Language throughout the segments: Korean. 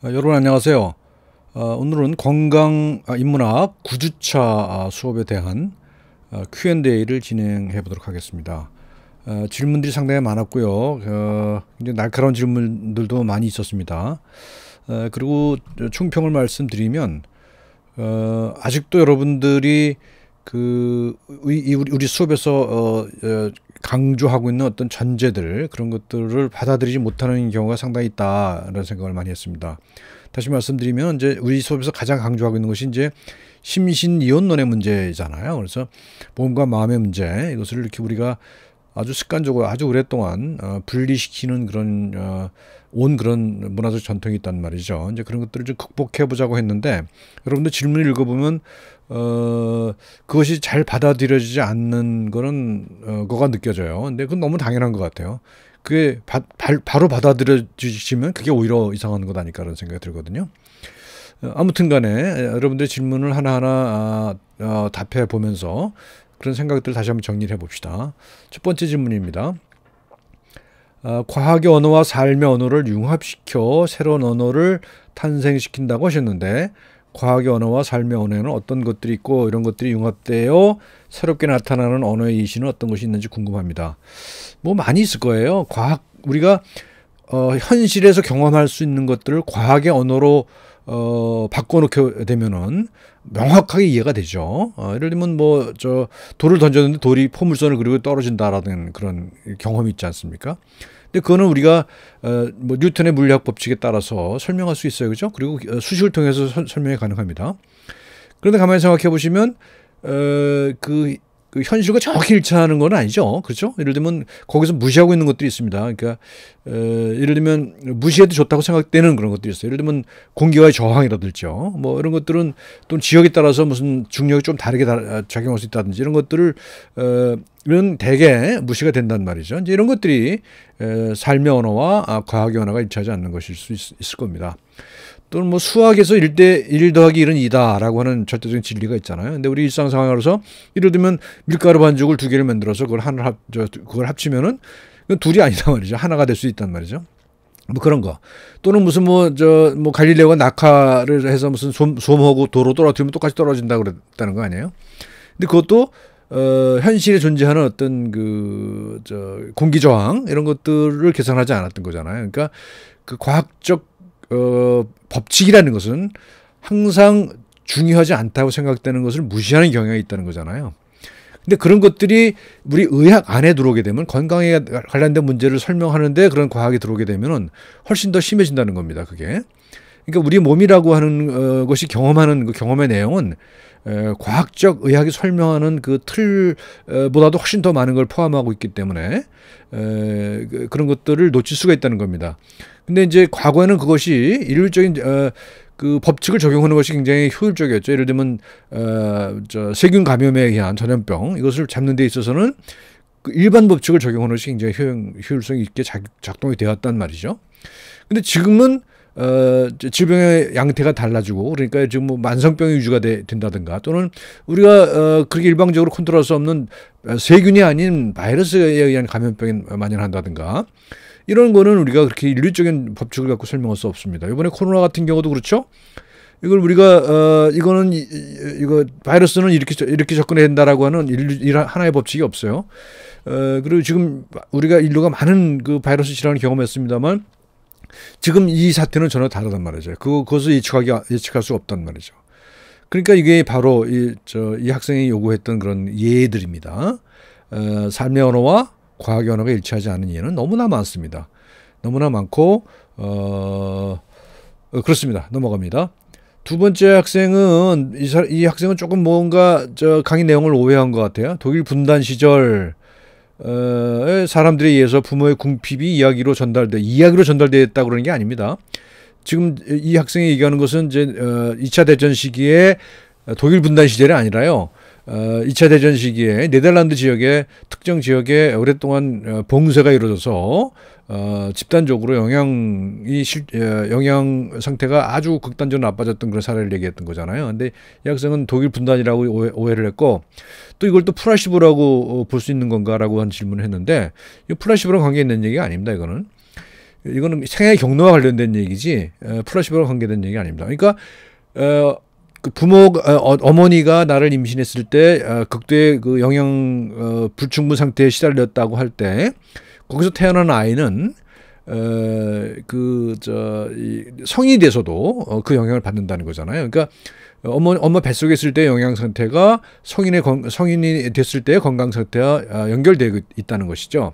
여러분 안녕하세요. 오늘은 건강 인문학 9주차 수업에 대한 Q&A를 진행해 보도록 하겠습니다. 질문들이 상당히 많았고요. 굉장히 날카로운 질문들도 많이 있었습니다. 그리고 총평을 말씀드리면 아직도 여러분들이 우리 수업에서 강조하고 있는 어떤 전제들, 그런 것들을 받아들이지 못하는 경우가 상당히 있다라는 생각을 많이 했습니다. 다시 말씀드리면 이제 우리 수업에서 가장 강조하고 있는 것이 이제 심신이원론의 문제잖아요. 그래서 몸과 마음의 문제, 이것을 이렇게 우리가 아주 습관적으로 아주 오랫동안 분리시키는 그런 그런 문화적 전통이 있단 말이죠. 이제 그런 것들을 좀 극복해 보자고 했는데, 여러분들 질문을 읽어보면 그것이 잘 받아들여지지 않는 거는 거가 느껴져요. 근데 그건 너무 당연한 것 같아요. 그게 바로 받아들여지시면 그게 오히려 이상한 것 아닐까라는 생각이 들거든요. 아무튼 간에 여러분들의 질문을 하나하나 답해 보면서 그런 생각들을 다시 한번 정리를 해봅시다. 첫 번째 질문입니다. 과학의 언어와 삶의 언어를 융합시켜 새로운 언어를 탄생시킨다고 하셨는데, 과학의 언어와 삶의 언어에는 어떤 것들이 있고 이런 것들이 융합되어 새롭게 나타나는 언어의 이시는 어떤 것이 있는지 궁금합니다. 뭐 많이 있을 거예요. 우리가 현실에서 경험할 수 있는 것들을 과학의 언어로 바꿔놓게 되면은 명확하게 이해가 되죠. 예를 들면 돌을 던졌는데 돌이 포물선을 그리고 떨어진다라는 그런 경험이 있지 않습니까? 근데 그거는 우리가 뉴턴의 물리학 법칙에 따라서 설명할 수 있어요, 그죠? 그리고 수식을 통해서 설명이 가능합니다. 그런데 가만히 생각해 보시면 그 현실과 정확히 일치하는 건 아니죠. 그렇죠? 예를 들면 거기서 무시하고 있는 것들이 있습니다. 그러니까 예를 들면 무시해도 좋다고 생각되는 그런 것들이 있어요. 예를 들면 공기와의 저항이라든지요. 뭐 이런 것들은 또 지역에 따라서 무슨 중력이 좀 다르게 작용할 수 있다든지, 이런 것들을 이런 대개 무시가 된단 말이죠. 이제 이런 것들이 삶의 언어와 과학의 언어가 일치하지 않는 것일 수 있을 겁니다. 또는 뭐 수학에서 1 더하기 1은 2다라고 하는 절대적인 진리가 있잖아요. 근데 우리 일상 상황으로서 예를 들면 밀가루 반죽을 2개를 만들어서 그걸 합치면은 그건 둘이 아니다 말이죠. 하나가 될 수 있단 말이죠. 뭐 그런 거. 또는 무슨 갈릴레오가 낙하를 해서 무슨 솜하고 도로 떨어뜨리면 똑같이 떨어진다고 그랬다는 거 아니에요? 근데 그것도 현실에 존재하는 어떤 공기 저항 이런 것들을 계산하지 않았던 거잖아요. 그러니까 그 과학적 법칙이라는 것은 항상 중요하지 않다고 생각되는 것을 무시하는 경향이 있다는 거잖아요. 근데 그런 것들이 우리 의학 안에 들어오게 되면, 건강에 관련된 문제를 설명하는데 그런 과학이 들어오게 되면 훨씬 더 심해진다는 겁니다. 그게. 그러니까 우리 몸이라고 하는 것이 경험하는 그 경험의 내용은 과학적 의학이 설명하는 그 틀보다도 훨씬 더 많은 걸 포함하고 있기 때문에 그런 것들을 놓칠 수가 있다는 겁니다. 근데 이제 과거에는 그것이 일률적인 그 법칙을 적용하는 것이 굉장히 효율적이었죠. 예를 들면 세균 감염에 의한 전염병, 이것을 잡는 데 있어서는 그 일반 법칙을 적용하는 것이 굉장히 효율성 있게 작동이 되었단 말이죠. 근데 지금은 질병의 양태가 달라지고, 그러니까 지금 뭐 만성병이 유주가 된다든가, 또는 우리가 그렇게 일방적으로 컨트롤할 수 없는 세균이 아닌 바이러스에 의한 감염병이 만연한다든가, 이런 거는 우리가 그렇게 인류적인 법칙을 갖고 설명할 수 없습니다. 이번에 코로나 같은 경우도 그렇죠. 이걸 우리가 이거 바이러스는 이렇게 접근해야 된다라고 하는 하나의 법칙이 없어요. 그리고 지금 우리가 인류가 많은 그 바이러스 질환을 경험했습니다만, 지금 이 사태는 전혀 다르단 말이죠. 그것을 예측할 수 없단 말이죠. 그러니까 이게 바로 이 학생이 요구했던 그런 예들입니다. 삶의 언어와 과학의 언어가 일치하지 않은 예는 너무나 많습니다. 너무나 많고 그렇습니다. 넘어갑니다. 두 번째 학생은 이 학생은 조금 뭔가 강의 내용을 오해한 것 같아요. 독일 분단 시절 사람들에 의해서 부모의 궁핍이 이야기로 전달됐다고 그러는 게 아닙니다. 지금 이 학생이 얘기하는 것은 이제 2차 대전 시기에 독일 분단 시절이 아니라요. 2차 대전 시기에 네덜란드 지역의 특정 지역에 오랫동안 봉쇄가 이루어져서 집단적으로 영양 상태가 아주 극단적으로 나빠졌던 그런 사례를 얘기했던 거잖아요. 근데 이 학생은 독일 분단이라고 오해를 했고, 또 이걸 또 플라시보라고 볼 수 있는 건가라고 한 질문을 했는데, 이 플라시보랑 관계 있는 얘기가 아닙니다. 이거는 이거는 생애 경로와 관련된 얘기지 플라시보와 관계된 얘기 아닙니다. 그러니까 그 어머니가 나를 임신했을 때 극도의 그 영양 불충분 상태에 시달렸다고 할 때 거기서 태어난 아이는 성인이 돼서도 그 영향을 받는다는 거잖아요. 그러니까 엄마 뱃속에 있을 때 영양 상태가 성인이 됐을 때의 건강 상태와 연결되어 있다는 것이죠.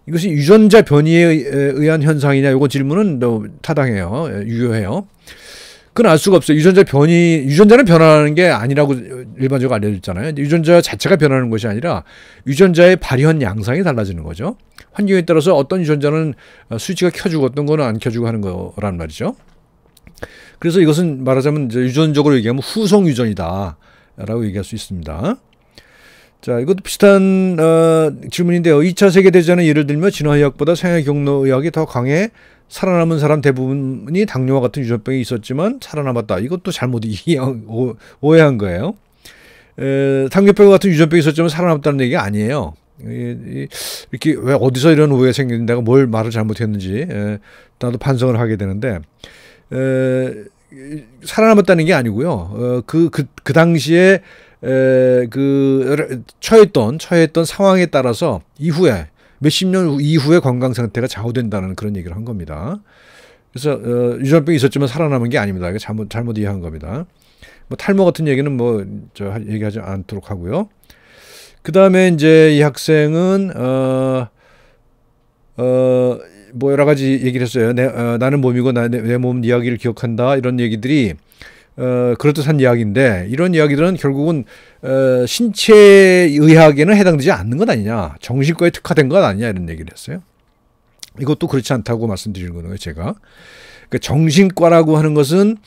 이것이 유전자 변이에 의한 현상이냐, 이거 질문은 타당해요. 유효해요. 그건 알 수가 없어요. 유전자는 변하는 게 아니라고 일반적으로 알려져 있잖아요. 유전자 자체가 변하는 것이 아니라 유전자의 발현 양상이 달라지는 거죠. 환경에 따라서 어떤 유전자는 스위치가 켜주고 어떤 거는 안 켜주고 하는 거란 말이죠. 그래서 이것은 말하자면 유전적으로 얘기하면 후성 유전이다 라고 얘기할 수 있습니다. 자, 이것도 비슷한 질문인데요. 2차 세계대전의 예를 들며 진화의학보다 생활경로의학이 더 강해 살아남은 사람 대부분이 당뇨와 같은 유전병이 있었지만 살아남았다. 이것도 잘못 오해한 거예요. 당뇨병 같은 유전병이 있었지만 살아남았다는 얘기가 아니에요. 이렇게 왜 어디서 이런 오해가 생기는지 내가 뭘 말을 잘못했는지 나도 반성을 하게 되는데 살아남았다는 게 아니고요. 그 당시에 처했던 상황에 따라서 이후에 몇십 년 이후의 건강 상태가 좌우된다는 그런 얘기를 한 겁니다. 그래서 유전병이 있었지만 살아남은 게 아닙니다. 이거 잘못 이해한 겁니다. 뭐 탈모 같은 얘기는 얘기하지 않도록 하고요. 그 다음에 이제 이 학생은 뭐 여러 가지 얘기를 했어요. 나는 몸이고 내 몸 이야기를 기억한다. 이런 얘기들이 그럴듯한 이야기인데 이런 이야기들은 결국은 신체의학에는 해당되지 않는 것 아니냐, 정신과에 특화된 것 아니냐 이런 얘기를 했어요. 이것도 그렇지 않다고 말씀드리는 거예요. 제가 그러니까 정신과라고 하는 것은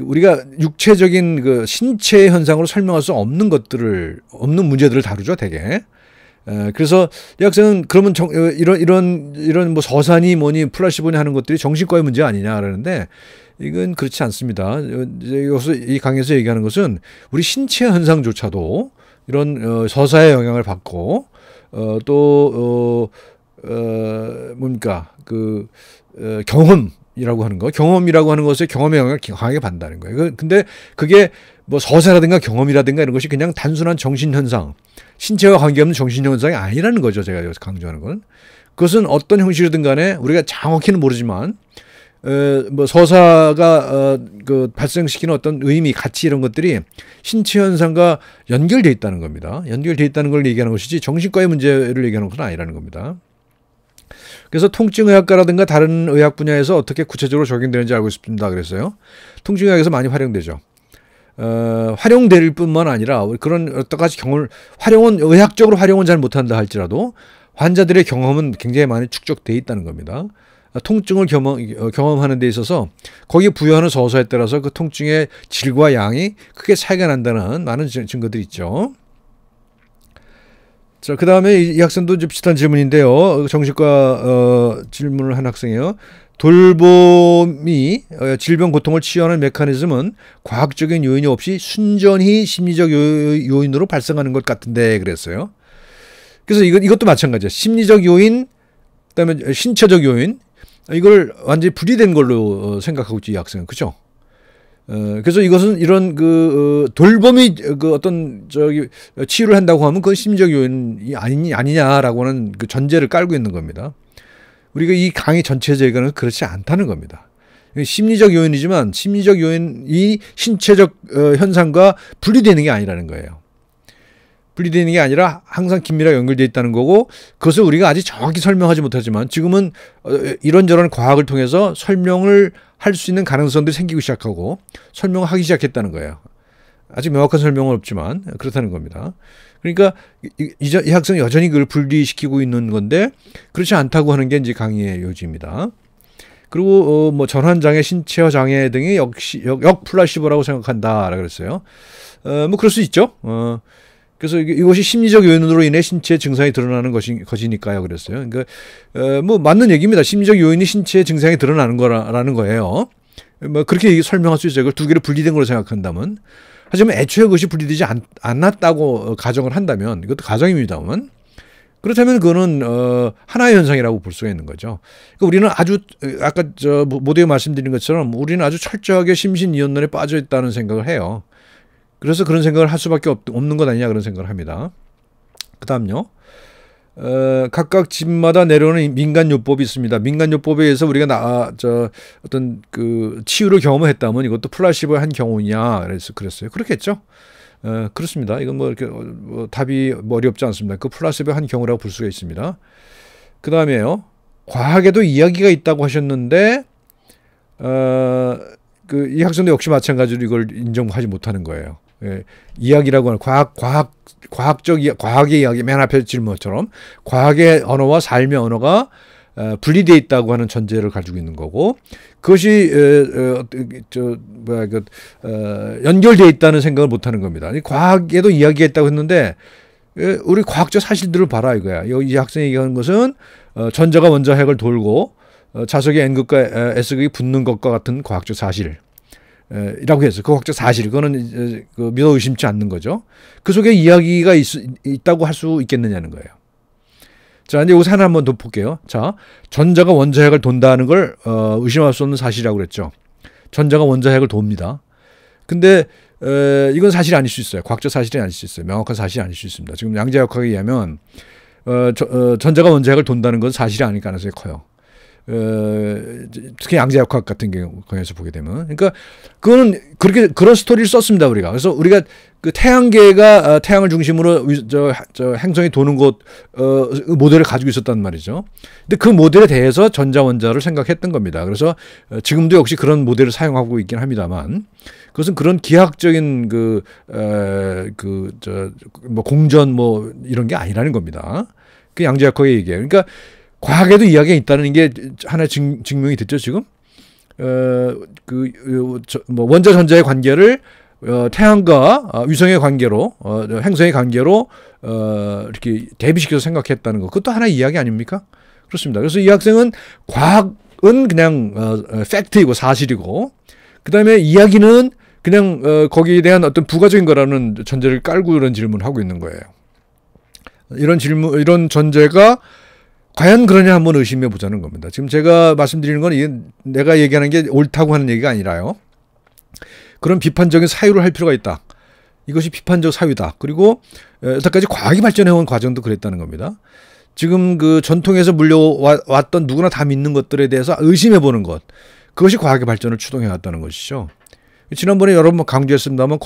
우리가 육체적인 그 신체 현상으로 설명할 수 없는 문제들을 다루죠, 되게. 그래서 이 학생은 그러면 이런 뭐 서산이 뭐니 플라시보니 하는 것들이 정신과의 문제 아니냐 그러는데 이건 그렇지 않습니다. 여기서 이 강의에서 얘기하는 것은 우리 신체 현상조차도 이런 서사의 영향을 받고 경험이라고 하는 것에 경험의 영향을 강하게 받는다는 거예요. 근데 그게 뭐 서사라든가 경험이라든가 이런 것이 그냥 단순한 정신현상, 신체와 관계없는 정신현상이 아니라는 거죠. 제가 여기서 강조하는 건. 그것은 어떤 형식이든 간에 우리가 정확히는 모르지만 뭐 서사가 발생시키는 어떤 의미, 가치 이런 것들이 신체 현상과 연결되어 있다는 겁니다. 연결되어 있다는 걸 얘기하는 것이지 정신과의 문제를 얘기하는 것은 아니라는 겁니다. 그래서 통증의학과라든가 다른 의학 분야에서 어떻게 구체적으로 적용되는지 알고 싶습니다. 그랬어요. 통증의학에서 많이 활용되죠. 활용될 뿐만 아니라 그런 여러 가지 의학적으로 활용은 잘 못한다 할지라도 환자들의 경험은 굉장히 많이 축적되어 있다는 겁니다. 통증을 경험하는 데 있어서 거기에 부여하는 서사에 따라서 그 통증의 질과 양이 크게 차이가 난다는 많은 증거들이 있죠. 자, 그 다음에 이 학생도 비슷한 질문인데요. 정신과 질문을 한 학생이에요. 돌봄이 질병 고통을 치유하는 메커니즘은 과학적인 요인이 없이 순전히 심리적 요인으로 발생하는 것 같은데 그랬어요. 그래서 이것도 마찬가지예요. 심리적 요인, 그다음에 신체적 요인, 이걸 완전히 분리된 걸로 생각하고 있지, 이 학생은. 그죠? 그래서 이것은 이런 돌봄이 어떤 치유를 한다고 하면 그건 심리적 요인이 아니냐라고 하는 그 전제를 깔고 있는 겁니다. 우리가 이 강의 전체적으로는 그렇지 않다는 겁니다. 심리적 요인이지만 심리적 요인이 신체적 현상과 분리되는 게 아니라는 거예요. 분리되는 게 아니라 항상 긴밀하게 연결되어 있다는 거고, 그것을 우리가 아직 정확히 설명하지 못하지만 지금은 이런저런 과학을 통해서 설명을 할 수 있는 가능성들이 생기고 시작하고 설명을 하기 시작했다는 거예요. 아직 명확한 설명은 없지만 그렇다는 겁니다. 그러니까 이 학생은 여전히 그걸 분리시키고 있는 건데 그렇지 않다고 하는 게 이제 강의의 요지입니다. 그리고 뭐 전환장애, 신체화 장애 등이 역시 플라시보라고 생각한다라고 그랬어요. 뭐 그럴 수 있죠. 그래서 이것이 심리적 요인으로 인해 신체 증상이 드러나는 것이니까요. 그랬어요. 그러니까 뭐 맞는 얘기입니다. 심리적 요인이 신체 증상이 드러나는 거라는 거예요. 뭐 그렇게 설명할 수 있어요. 그걸 두 개를 분리된 걸로 생각한다면. 하지만 애초에 그것이 분리되지 않았다고 가정을 한다면, 이것도 가정입니다만, 그렇다면 그거는 하나의 현상이라고 볼 수가 있는 거죠. 그러니까 우리는 아주 아까 저 모두에 말씀드린 것처럼 우리는 아주 철저하게 심신이원론에 빠져 있다는 생각을 해요. 그래서 그런 생각을 할 수밖에 없는 것 아니냐 그런 생각을 합니다. 그다음요. 각각 집마다 내려오는 민간요법이 있습니다. 민간요법에 의해서 우리가 어떤 그 치유를 경험했다면 이것도 플라시보의 한 경우냐 그랬어요. 그렇겠죠. 그렇습니다. 이건 뭐 이렇게 답이 어렵지 않습니다. 그 플라시보의 한 경우라고 볼 수가 있습니다. 그 다음에요. 과학에도 이야기가 있다고 하셨는데 이 학생도 역시 마찬가지로 이걸 인정하지 못하는 거예요. 예, 이야기라고 하는 과학의 이야기 맨 앞에 질문처럼 과학의 언어와 삶의 언어가 분리되어 있다고 하는 전제를 가지고 있는 거고 그것이 연결되어 있다는 생각을 못하는 겁니다. 과학에도 이야기가 있다고 했는데 우리 과학적 사실들을 봐라 이거야. 이 학생이 얘기하는 것은 전자가 원자핵을 돌고 자석의 N극과 S극이 붙는 것과 같은 과학적 사실. 이라고 해서 그 과학적 사실 그거는 믿어 의심치 않는 거죠. 그 속에 이야기가 있다고 할 수 있겠느냐는 거예요. 자, 이제 여기서 하나 한번 더 볼게요. 자, 전자가 원자핵을 돈다는 걸 의심할 수 없는 사실이라고 그랬죠. 전자가 원자핵을 돕니다. 근데 이건 사실이 아닐 수 있어요. 과학적 사실이 아닐 수 있어요. 명확한 사실이 아닐 수 있습니다. 지금 양자역학에 의하면 전자가 원자핵을 돈다는 건 사실이 아닐 가능성이 커요. 특히 양자역학 같은 경우에서 보게 되면, 그러니까 그거는 그런 스토리를 썼습니다 우리가. 그래서 우리가 그 태양계가 태양을 중심으로 저 행성이 도는 곳 모델을 가지고 있었단 말이죠. 근데 그 모델에 대해서 전자원자를 생각했던 겁니다. 그래서 지금도 역시 그런 모델을 사용하고 있긴 합니다만, 그것은 그런 기하학적인 뭐 공전 뭐 이런 게 아니라는 겁니다. 그 양자역학의 얘기예요. 그러니까 과학에도 이야기가 있다는 게 하나 증명이 됐죠, 지금. 뭐 원자 전자의 관계를 태양과 위성의 관계로, 행성의 관계로 이렇게 대비시켜서 생각했다는 거. 그것도 하나의 이야기 아닙니까? 그렇습니다. 그래서 이 학생은 과학은 그냥 팩트이고 사실이고, 그 다음에 이야기는 그냥 거기에 대한 어떤 부가적인 거라는 전제를 깔고 이런 질문을 하고 있는 거예요. 이런 전제가 과연 그러냐 한번 의심해 보자는 겁니다. 지금 제가 말씀드리는 건 이게 내가 얘기하는 게 옳다고 하는 얘기가 아니라요. 그런 비판적인 사유를 할 필요가 있다. 이것이 비판적 사유다. 그리고 여태까지 과학이 발전해온 과정도 그랬다는 겁니다. 지금 그 전통에서 물려왔던 누구나 다 믿는 것들에 대해서 의심해 보는 것. 그것이 과학의 발전을 추동해 왔다는 것이죠. 지난번에 여러 번 강조했습니다만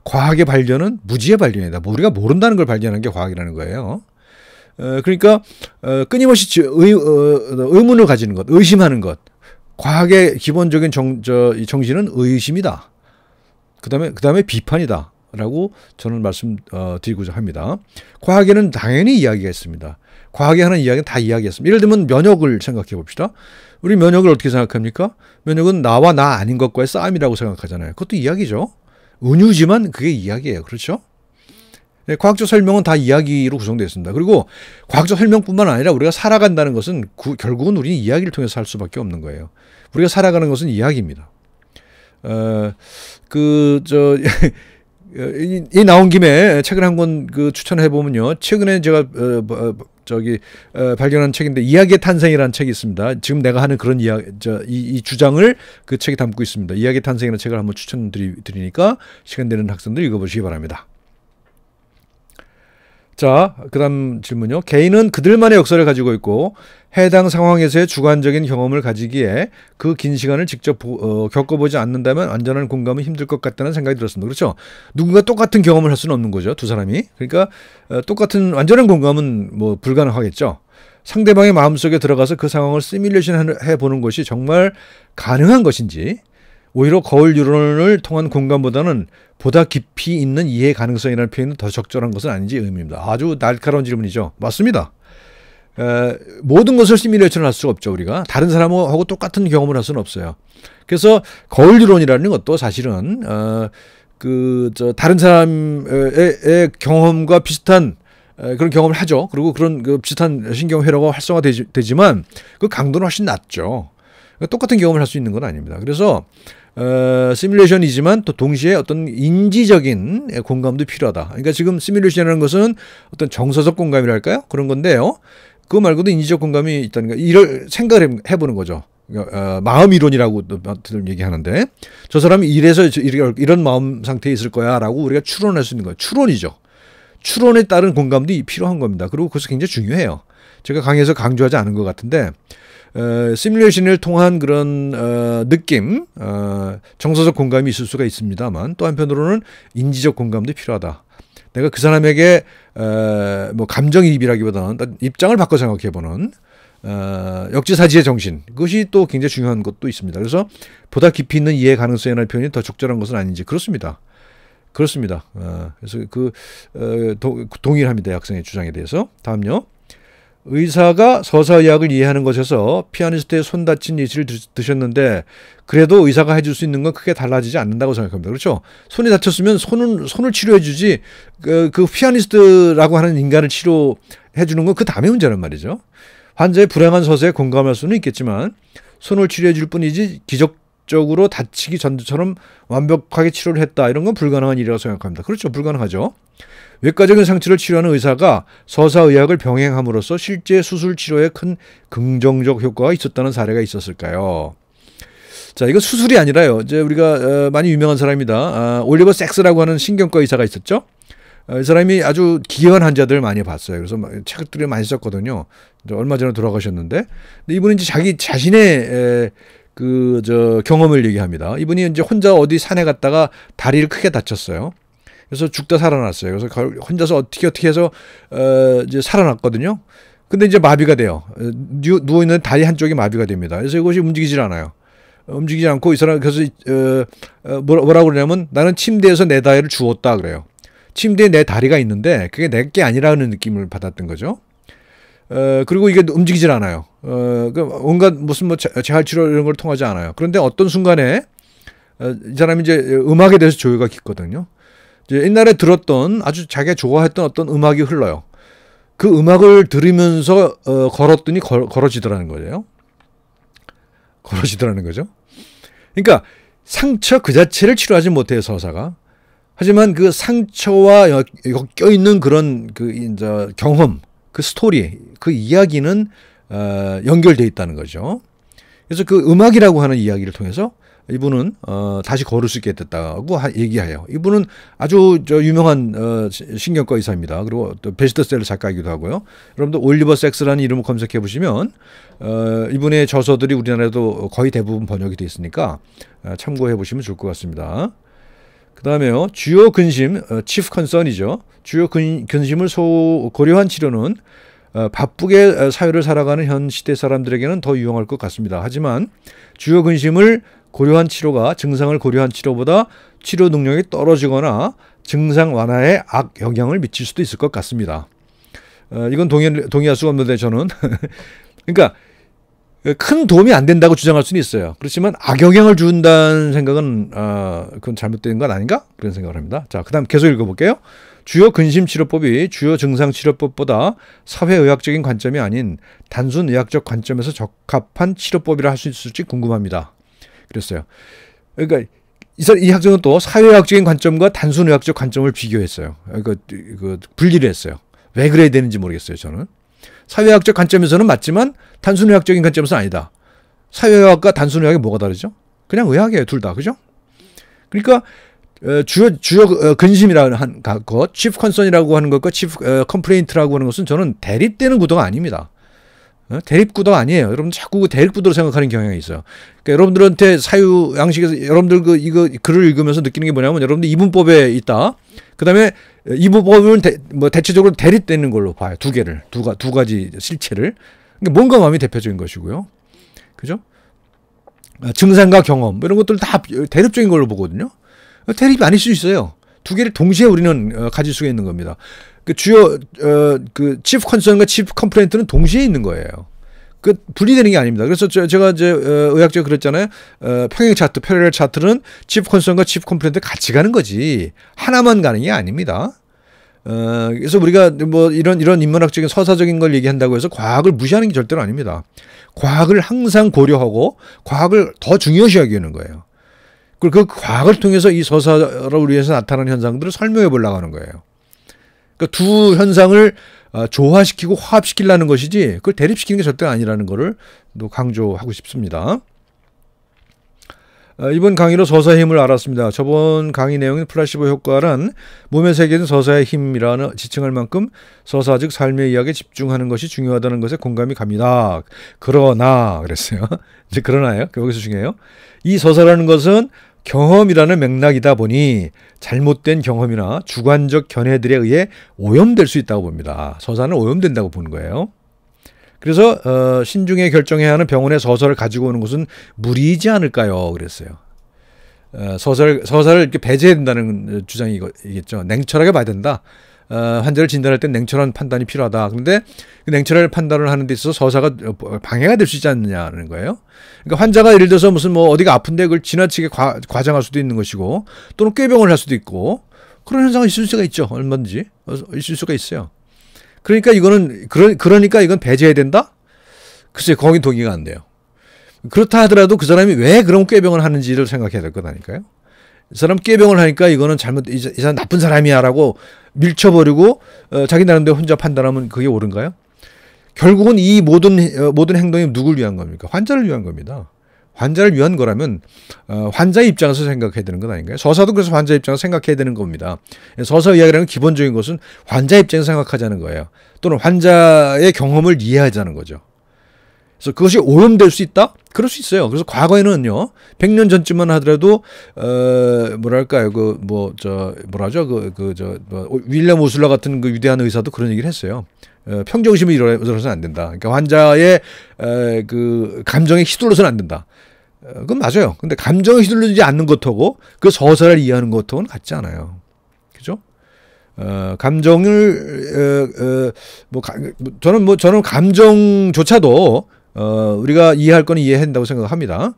과학의 발견은 무지의 발견이다. 우리가 모른다는 걸 발견한 게 과학이라는 거예요. 그러니까 끊임없이 의문을 가지는 것, 의심하는 것. 과학의 기본적인 정신은 의심이다. 그다음에 비판이다라고 저는 말씀드리고자 합니다. 과학에는 당연히 이야기가 있습니다. 과학에 하는 이야기는 다 이야기했습니다. 예를 들면 면역을 생각해 봅시다. 우리 면역을 어떻게 생각합니까? 면역은 나와 나 아닌 것과의 싸움이라고 생각하잖아요. 그것도 이야기죠. 은유지만 그게 이야기예요. 그렇죠? 네, 과학적 설명은 다 이야기로 구성되어 있습니다. 그리고 과학적 설명뿐만 아니라 우리가 살아간다는 것은 결국은 우리는 이야기를 통해서 살 수밖에 없는 거예요. 우리가 살아가는 것은 이야기입니다. 이 나온 김에 책을 한 권 추천해 보면요. 최근에 제가 발견한 책인데 이야기의 탄생이라는 책이 있습니다. 지금 내가 하는 그런 이 주장을 그 책에 담고 있습니다. 이야기의 탄생이라는 책을 한번 추천드리니까 시간 되는 학생들 읽어보시기 바랍니다. 자, 그 다음 질문요. 개인은 그들만의 역사를 가지고 있고 해당 상황에서의 주관적인 경험을 가지기에 그 긴 시간을 직접 겪어보지 않는다면 완전한 공감은 힘들 것 같다는 생각이 들었습니다. 그렇죠? 누군가 똑같은 경험을 할 수는 없는 거죠. 두 사람이. 그러니까 똑같은 완전한 공감은 뭐 불가능하겠죠. 상대방의 마음속에 들어가서 그 상황을 시뮬레이션 해보는 것이 정말 가능한 것인지 오히려 거울 유론을 통한 공감보다는 보다 깊이 있는 이해 가능성이라는 표현은 더 적절한 것은 아닌지 의문입니다. 아주 날카로운 질문이죠. 맞습니다. 모든 것을 시뮬레이션을 할 수가 없죠. 우리가 다른 사람하고 똑같은 경험을 할 수는 없어요. 그래서 거울 유론이라는 것도 사실은 다른 사람의 경험과 비슷한 그런 경험을 하죠. 그리고 그런 비슷한 신경회로가 활성화되지만 그 강도는 훨씬 낮죠. 똑같은 경험을 할 수 있는 건 아닙니다. 그래서 시뮬레이션이지만 또 동시에 어떤 인지적인 공감도 필요하다. 그러니까 지금 시뮬레이션이라는 것은 어떤 정서적 공감이랄까요? 그런 건데요. 그거 말고도 인지적 공감이 있다는 거, 이럴 생각을 해보는 거죠. 마음 이론이라고 얘기하는데, 저 사람이 이래서 이런 마음 상태에 있을 거야라고 우리가 추론할 수 있는 거예요. 추론이죠. 추론에 따른 공감도 필요한 겁니다. 그리고 그것이 굉장히 중요해요. 제가 강의에서 강조하지 않은 것 같은데, 시뮬레이션을 통한 그런 느낌, 정서적 공감이 있을 수가 있습니다만, 또 한편으로는 인지적 공감도 필요하다. 내가 그 사람에게 뭐 감정이입이라기보다는 입장을 바꿔 생각해보는 역지사지의 정신, 그것이 또 굉장히 중요한 것도 있습니다. 그래서 보다 깊이 있는 이해 가능성에 대한 표현이 더 적절한 것은 아닌지, 그렇습니다. 그렇습니다. 그래서 동의를 합니다. 학생의 주장에 대해서. 다음요. 의사가 서사의학을 이해하는 것에서 피아니스트의 손 다친 예시를 드셨는데, 그래도 의사가 해줄 수 있는 건 크게 달라지지 않는다고 생각합니다. 그렇죠? 손이 다쳤으면 손을 치료해 주지, 그 피아니스트라고 하는 인간을 치료해 주는 건 그 다음의 문제란 말이죠. 환자의 불행한 서사에 공감할 수는 있겠지만 손을 치료해 줄 뿐이지 기적적으로 다치기 전처럼 완벽하게 치료를 했다, 이런 건 불가능한 일이라고 생각합니다. 그렇죠? 불가능하죠. 외과적인 상처를 치료하는 의사가 서사의학을 병행함으로써 실제 수술 치료에 큰 긍정적 효과가 있었다는 사례가 있었을까요? 자, 이거 수술이 아니라요. 이제 우리가 많이 유명한 사람입니다. 올리버 섹스라고 하는 신경과 의사가 있었죠. 이 사람이 아주 기이한 환자들 많이 봤어요. 그래서 책들을 많이 썼거든요. 얼마 전에 돌아가셨는데, 근데 이분은 이제 자기 자신의 경험을 얘기합니다. 이분이 이제 혼자 어디 산에 갔다가 다리를 크게 다쳤어요. 그래서 죽다 살아났어요. 그래서 혼자서 어떻게 해서 이제 살아났거든요. 근데 이제 마비가 돼요. 누워있는 다리 한쪽이 마비가 됩니다. 그래서 이것이 움직이질 않아요. 움직이지 않고 이 사람, 그래서 뭐라고 그러냐면, 나는 침대에서 내 다리를 주웠다 그래요. 침대에 내 다리가 있는데 그게 내 게 아니라는 느낌을 받았던 거죠. 그리고 이게 움직이질 않아요. 온갖 무슨 재활치료 이런 걸 통하지 않아요. 그런데 어떤 순간에 이 사람이 이제 음악에 대해서 조예가 깊거든요. 이제 옛날에 들었던, 아주 자기가 좋아했던 어떤 음악이 흘러요. 그 음악을 들으면서 걸었더니 걸어지더라는 거예요. 걸어지더라는 거죠. 그러니까 상처 그 자체를 치료하지 못해요, 서사가. 하지만 그 상처와 껴있는 그런 이제 경험, 그 스토리, 그 이야기는 연결되어 있다는 거죠. 그래서 그 음악이라고 하는 이야기를 통해서 이분은 다시 걸을 수 있게 됐다고 얘기해요. 이분은 아주 유명한 신경과 의사입니다. 그리고 또 베스트셀러 작가이기도 하고요. 여러분들 올리버 섹스라는 이름을 검색해 보시면 이분의 저서들이 우리나라에도 거의 대부분 번역이 되어 있으니까 참고해 보시면 좋을 것 같습니다. 그 다음에요. 주요 근심, chief concern이죠. 주요 근심을 고려한 치료는 바쁘게 사회를 살아가는 현 시대 사람들에게는 더 유용할 것 같습니다. 하지만 주요 근심을 고려한 치료가 증상을 고려한 치료보다 치료 능력이 떨어지거나 증상 완화에 악 영향을 미칠 수도 있을 것 같습니다. 이건 동의할 수가 없는데 저는 그러니까 큰 도움이 안 된다고 주장할 수는 있어요. 그렇지만 악영향을 준다는 생각은 그건 잘못된 것 아닌가? 그런 생각을 합니다. 자, 그 다음 계속 읽어볼게요. 주요 근심치료법이 주요 증상치료법보다 사회의학적인 관점이 아닌 단순 의학적 관점에서 적합한 치료법이라 할 수 있을지 궁금합니다. 그랬어요. 그러니까 이 학생은 또 사회의학적인 관점과 단순 의학적 관점을 비교했어요. 분리를 했어요. 왜 그래야 되는지 모르겠어요, 저는. 사회학적 관점에서는 맞지만 단순의학적인 관점에서는 아니다. 사회의학과 단순의학이 뭐가 다르죠? 그냥 의학이에요, 둘 다. 그죠? 그러니까 주요 근심이라고 하는 것, chief concern이라고 하는 것과 chief complaint라고 하는 것은 저는 대립되는 구도가 아닙니다. 대립구도가 아니에요. 여러분 자꾸 대립구도로 생각하는 경향이 있어요. 그러니까 여러분들한테 사유 양식에서 여러분들 이거 글을 읽으면서 느끼는 게 뭐냐면, 여러분들 이분법에 있다. 그 다음에 이분법은 대체적으로 대립되는 걸로 봐요. 두 가지 실체를. 그러니까 뭔가 마음이 대표적인 것이고요. 그죠? 증상과 경험 이런 것들 다 대립적인 걸로 보거든요. 대립이 아닐 수 있어요. 두 개를 동시에 우리는 가질 수가 있는 겁니다. 그 주요 chief concern과 chief complaint는 동시에 있는 거예요. 그 분리되는 게 아닙니다. 그래서 제가 이제 의학적으로 그랬잖아요. 평행 차트, 패러렐 차트는 chief concern과 chief complaint 같이 가는 거지 하나만 가는 게 아닙니다. 그래서 우리가 뭐 이런 인문학적인 서사적인 걸 얘기한다고 해서 과학을 무시하는 게 절대로 아닙니다. 과학을 항상 고려하고 과학을 더 중요시 여기는 거예요. 그리고 그 과학을 통해서 이 서사를 위해서 나타나는 현상들을 설명해 보려고 하는 거예요. 그러니까 두 현상을 조화시키고 화합시키려는 것이지 그걸 대립시키는 게 절대 아니라는 것을 또 강조하고 싶습니다. 이번 강의로 서사의 힘을 알았습니다. 저번 강의 내용인 플라시보 효과란 몸에 새겨진 서사의 힘이라는 지칭할 만큼 서사 즉 삶의 이야기에 집중하는 것이 중요하다는 것에 공감이 갑니다. 그러나 그랬어요. 이제 그러나요? 여기서 중요해요. 이 서사라는 것은 경험이라는 맥락이다 보니 잘못된 경험이나 주관적 견해들에 의해 오염될 수 있다고 봅니다. 서사는 오염된다고 보는 거예요. 그래서 신중에 결정해야 하는 병원의 서사를 가지고 오는 것은 무리이지 않을까요? 그랬어요. 서사를 이렇게 배제해야 된다는 주장이겠죠. 냉철하게 봐야 된다. 환자를 진단할 때 냉철한 판단이 필요하다. 그런데 그 냉철한 판단을 하는 데 있어서 서사가 방해가 될 수 있지 않느냐는 거예요. 그러니까 환자가 예를 들어서 무슨 뭐 어디가 아픈데 그걸 지나치게 과장할 수도 있는 것이고 또는 꾀병을 할 수도 있고 그런 현상이 있을 수가 있죠. 얼마든지 있을 수가 있어요. 그러니까 그러니까 이건 배제해야 된다? 글쎄요, 거긴 동의가 안 돼요. 그렇다 하더라도 그 사람이 왜 그런 꾀병을 하는지를 생각해야 될 거다니까요. 이 사람 꾀병을 하니까 이거는 이 사람 나쁜 사람이야 라고 밀쳐버리고 자기 나름대로 혼자 판단하면 그게 옳은가요? 결국은 이 모든 행동이 누굴 위한 겁니까? 환자를 위한 겁니다. 환자를 위한 거라면 환자의 입장에서 생각해야 되는 건 아닌가요? 서사도 그래서 환자 입장에서 생각해야 되는 겁니다. 서사 이야기라는 기본적인 것은 환자 입장에서 생각하자는 거예요. 또는 환자의 경험을 이해하자는 거죠. 그래서 그것이 오염될 수 있다? 그럴 수 있어요. 그래서 과거에는요, 100년 전쯤만 하더라도, 뭐랄까요, 윌리엄 오슬러 같은 그 위대한 의사도 그런 얘기를 했어요. 평정심을 잃어서는 안 된다. 그러니까 환자의, 감정에 휘둘러서는 안 된다. 그건 맞아요. 근데 감정에 휘둘리지 않는 것하고 그 서사를 이해하는 것하고는 같지 않아요. 그죠? 저는 감정조차도, 우리가 이해할 건 이해해야 한다고 생각합니다.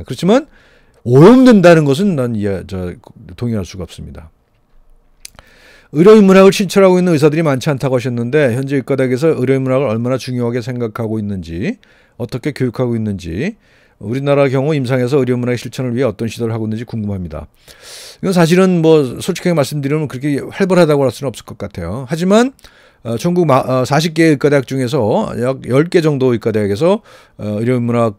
그렇지만 오염된다는 것은 난 동의할 수가 없습니다. 의료인문학을 실천하고 있는 의사들이 많지 않다고 하셨는데 현재 의과대학에서 의료인문학을 얼마나 중요하게 생각하고 있는지 어떻게 교육하고 있는지 우리나라 경우 임상에서 의료인문학의 실천을 위해 어떤 시도를 하고 있는지 궁금합니다. 이건 사실은 뭐 솔직하게 말씀드리면 그렇게 활발하다고 할 수는 없을 것 같아요. 하지만 전국 40개 의과대학 중에서 약 10개 정도 의과대학에서 의료인문학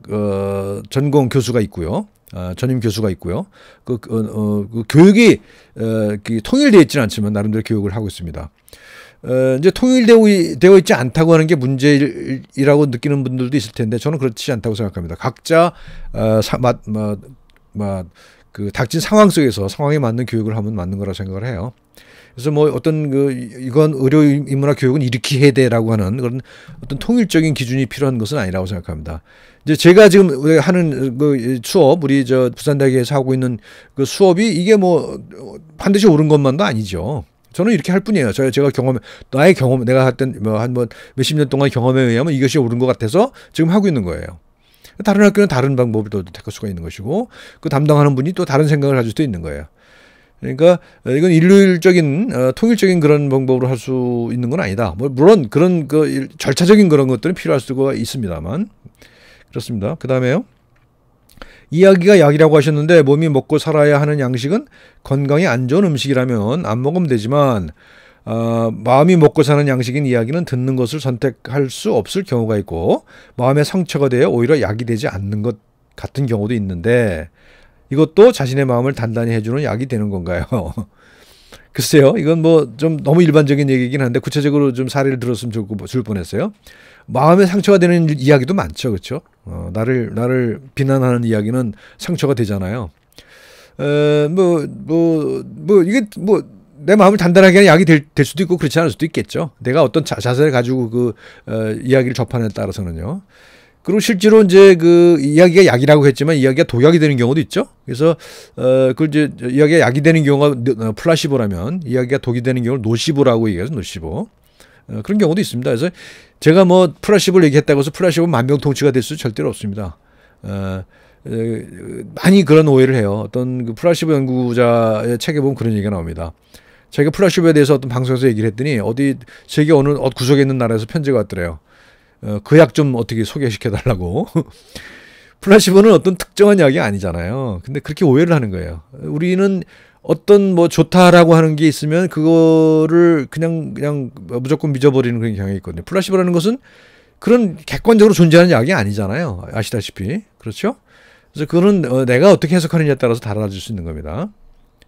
전공 교수가 있고요. 전임 교수가 있고요. 그 교육이 통일되어 있지는 않지만 나름대로 교육을 하고 있습니다. 이제 통일되어 있지 않다고 하는 게 문제라고 느끼는 분들도 있을 텐데 저는 그렇지 않다고 생각합니다. 각자 닥친 상황 속에서 상황에 맞는 교육을 하면 맞는 거라고 생각을 해요. 그래서 뭐 이건 의료인문학 교육은 이렇게 해야 돼라고 하는 그런 어떤 통일적인 기준이 필요한 것은 아니라고 생각합니다. 이제 제가 지금 하는 그 수업, 우리 부산대학에서 하고 있는 그 수업이 이게 뭐 반드시 옳은 것만도 아니죠. 저는 이렇게 할 뿐이에요. 나의 경험, 내가 했던 몇십 년 동안 경험에 의하면 이것이 옳은 것 같아서 지금 하고 있는 거예요. 다른 학교는 다른 방법을 또 택할 수가 있는 것이고, 그 담당하는 분이 또 다른 생각을 가질 수도 있는 거예요. 그러니까 이건 일률적인 통일적인 그런 방법으로 할 수 있는 건 아니다. 물론 그런 절차적인 그런 것들은 필요할 수가 있습니다만 그렇습니다. 그 다음에요. 이야기가 약이라고 하셨는데 몸이 먹고 살아야 하는 양식은 건강에 안 좋은 음식이라면 안 먹으면 되지만 마음이 먹고 사는 양식인 이야기는 듣는 것을 선택할 수 없을 경우가 있고 마음에 상처가 되어 오히려 약이 되지 않는 것 같은 경우도 있는데 이것도 자신의 마음을 단단히 해주는 약이 되는 건가요? 글쎄요. 이건 뭐 좀 너무 일반적인 얘기긴 한데 구체적으로 좀 사례를 들었으면 좋을 뻔했어요. 마음에 상처가 되는 이야기도 많죠. 그렇죠? 나를 비난하는 이야기는 상처가 되잖아요. 이게 내 마음을 단단하게 하는 약이 될 수도 있고 그렇지 않을 수도 있겠죠. 내가 어떤 자세를 가지고 이야기를 접하느냐에 따라서는요. 그리고 실제로 이제 그 이야기가 약이라고 했지만 이야기가 독약이 되는 경우도 있죠. 그래서 그걸 이제 이야기가 약이 되는 경우가 플라시보라면 이야기가 독이 되는 경우를 노시보라고 얘기해서 노시보. 그런 경우도 있습니다. 그래서 제가 뭐 플라시보를 얘기했다고 해서 플라시보 만병통치가 될 수 절대로 없습니다. 많이 그런 오해를 해요. 어떤 그 플라시보 연구자의 책에 보면 그런 얘기가 나옵니다. 자기가 플라시보에 대해서 어떤 방송에서 얘기를 했더니 어디 세계 어느 구석에 있는 나라에서 편지가 왔더래요. 그 약 좀 어떻게 소개시켜 달라고. 플라시보는 어떤 특정한 약이 아니잖아요. 근데 그렇게 오해를 하는 거예요. 우리는 어떤 뭐 좋다라고 하는 게 있으면 그거를 그냥 무조건 믿어버리는 그런 경향이 있거든요. 플라시보라는 것은 그런 객관적으로 존재하는 약이 아니잖아요. 아시다시피. 그렇죠? 그래서 그거는 내가 어떻게 해석하느냐에 따라서 달라질 수 있는 겁니다.